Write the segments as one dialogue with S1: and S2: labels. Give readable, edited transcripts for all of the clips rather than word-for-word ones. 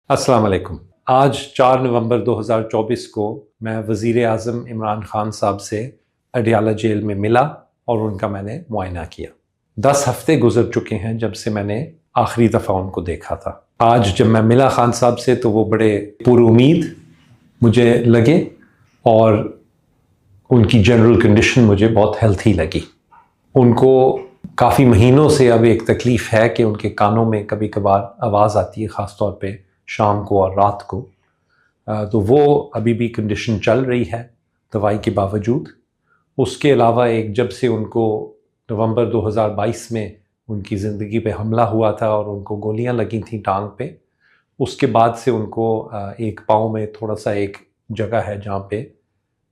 S1: अस्सलाम वालेकुम। आज 4 नवंबर 2024 को मैं वज़ीर आज़म इमरान खान साहब से अडियाला जेल में मिला और उनका मैंने मुआयना किया। 10 हफ्ते गुजर चुके हैं जब से मैंने आखिरी दफ़ा उनको देखा था। आज जब मैं मिला खान साहब से तो वो बड़े पुरुमीद मुझे लगे और उनकी जनरल कंडीशन मुझे बहुत हेल्थी लगी। उनको काफ़ी महीनों से अब एक तकलीफ़ है कि उनके कानों में कभी कभार आवाज़ आती है, ख़ास तौर पे शाम को और रात को। तो वो अभी भी कंडीशन चल रही है दवाई के बावजूद। उसके अलावा एक जब से उनको नवंबर 2022 में उनकी ज़िंदगी पे हमला हुआ था और उनको गोलियां लगी थी टांग पे, उसके बाद से उनको एक पाँव में थोड़ा सा एक जगह है जहाँ पे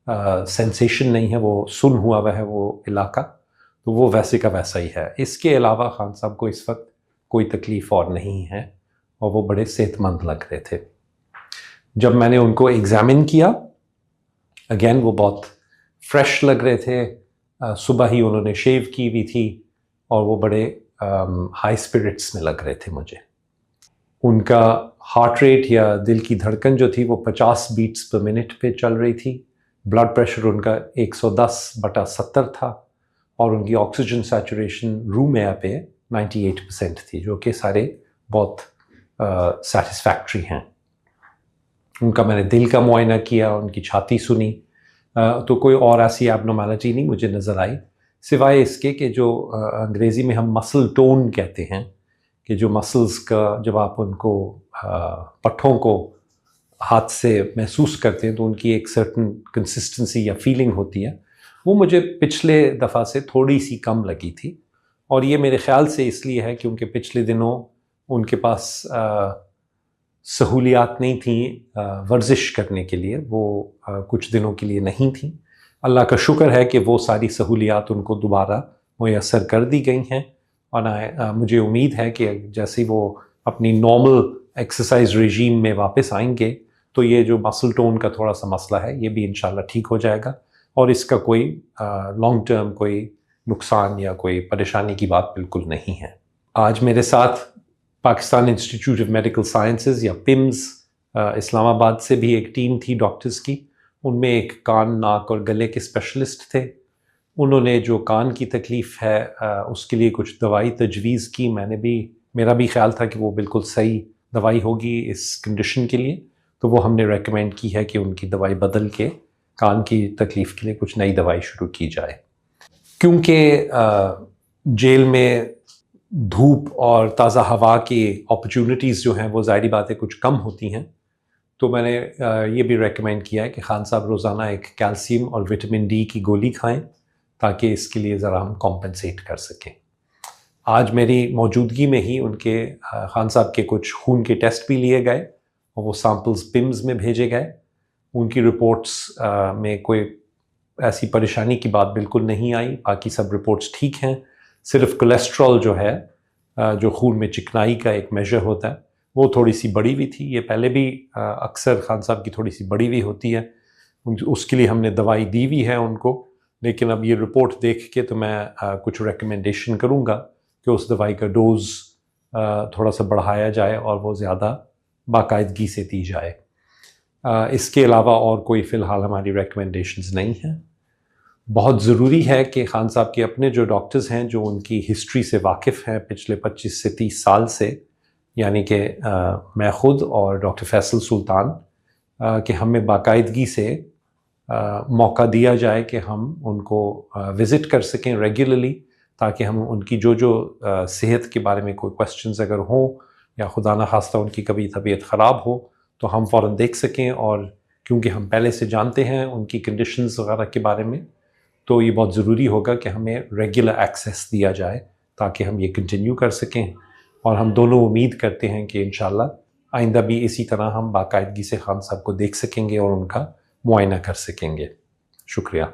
S1: सेंसेशन नहीं है, वो सुन हुआ हुआ है वो इलाका, तो वो वैसे का वैसा ही है। इसके अलावा खान साहब को इस वक्त कोई तकलीफ़ और नहीं है और वो बड़े सेहतमंद लग रहे थे। जब मैंने उनको एग्ज़ामिन किया, अगेन वो बहुत फ्रेश लग रहे थे। सुबह ही उन्होंने शेव की हुई थी और वो बड़े हाई स्पिरिट्स में लग रहे थे मुझे। उनका हार्ट रेट या दिल की धड़कन जो थी वो 50 बीट्स पर मिनट पे चल रही थी। ब्लड प्रेशर उनका 110/70 था और उनकी ऑक्सीजन सैचुरेशन रूम एयर पे 98% थी, जो कि सारे बहुत सेटिस्फैक्ट्री हैं। उनका मैंने दिल का मुआयना किया, उनकी छाती सुनी, तो कोई और ऐसी एबनॉर्मैलिटी नहीं मुझे नज़र आई, सिवाय इसके कि जो अंग्रेज़ी में हम मसल टोन कहते हैं, कि जो मसल्स का जब आप उनको पट्ठों को हाथ से महसूस करते हैं तो उनकी एक सर्टन कंसिस्टेंसी या फीलिंग होती है, वो मुझे पिछले दफ़ा से थोड़ी सी कम लगी थी। और ये मेरे ख़्याल से इसलिए है क्योंकि पिछले दिनों उनके पास सहूलियात नहीं थी वर्जिश करने के लिए, वो कुछ दिनों के लिए नहीं थी। अल्लाह का शुक्र है कि वो सारी सहूलियात उनको दोबारा मुयस्सर कर दी गई हैं और मुझे उम्मीद है कि जैसे वो अपनी नॉर्मल एक्सरसाइज रेजीम में वापस आएंगे तो ये जो मसल टोन का थोड़ा सा मसला है ये भी इंशाल्लाह ठीक हो जाएगा और इसका कोई लॉन्ग टर्म कोई नुकसान या कोई परेशानी की बात बिल्कुल नहीं है। आज मेरे साथ Pakistan institute of medical sciences या पिम्स इस्लामाबाद से भी एक टीम थी डॉक्टर्स की। उनमें एक कान, नाक और गले के स्पेशलिस्ट थे। उन्होंने जो कान की तकलीफ़ है उसके लिए कुछ दवाई तजवीज़ की। मेरा भी ख्याल था कि वो बिल्कुल सही दवाई होगी इस कंडीशन के लिए, तो वो हमने रेकमेंड की है कि उनकी दवाई बदल के कान की तकलीफ़ के लिए कुछ नई दवाई शुरू की जाए। क्योंकि जेल में धूप और ताज़ा हवा की अपॉर्चुनिटीज़ जो हैं वो ज़ाहिरी बात है कुछ कम होती हैं, तो मैंने ये भी रेकमेंड किया है कि खान साहब रोज़ाना एक कैल्शियम और विटामिन डी की गोली खाएं ताकि इसके लिए ज़रा हम कॉम्पनसेट कर सकें। आज मेरी मौजूदगी में ही उनके खान साहब के कुछ खून के टेस्ट भी लिए गए और वो सैम्पल्स पिम्स में भेजे गए। उनकी रिपोर्ट्स में कोई ऐसी परेशानी की बात बिल्कुल नहीं आई, बाकी सब रिपोर्ट्स ठीक हैं। सिर्फ कोलेस्ट्रॉल जो है, जो खून में चिकनाई का एक मेजर होता है, वो थोड़ी सी बढ़ी हुई थी। ये पहले भी अक्सर खान साहब की थोड़ी सी बढ़ी हुई होती है, उसके लिए हमने दवाई दी हुई है उनको, लेकिन अब ये रिपोर्ट देख के तो मैं कुछ रिकमेंडेशन करूँगा कि उस दवाई का डोज़ थोड़ा सा बढ़ाया जाए और वो ज़्यादा बाकायदगी से दी जाए। इसके अलावा और कोई फ़िलहाल हमारी रिकमेंडेशंस नहीं हैं। बहुत ज़रूरी है कि खान साहब के अपने जो डॉक्टर्स हैं जो उनकी हिस्ट्री से वाकिफ़ हैं पिछले 25 से 30 साल से, यानी कि मैं ख़ुद और डॉक्टर फैसल सुल्तान, कि हमें बाकायदगी से मौका दिया जाए कि हम उनको विज़िट कर सकें रेगुलरली, ताकि हम उनकी जो सेहत के बारे में कोई क्वेश्चंस अगर हों या खुदा न खास्ता उनकी कभी तबीयत ख़राब हो तो हम फ़ौरन देख सकें। और क्योंकि हम पहले से जानते हैं उनकी कंडीशंस वगैरह के बारे में, तो ये बहुत ज़रूरी होगा कि हमें रेगुलर एक्सेस दिया जाए ताकि हम ये कंटिन्यू कर सकें। और हम दोनों उम्मीद करते हैं कि इंशाल्लाह आइंदा भी इसी तरह हम बाकायदगी से खान साहब को देख सकेंगे और उनका मुआयना कर सकेंगे। शुक्रिया।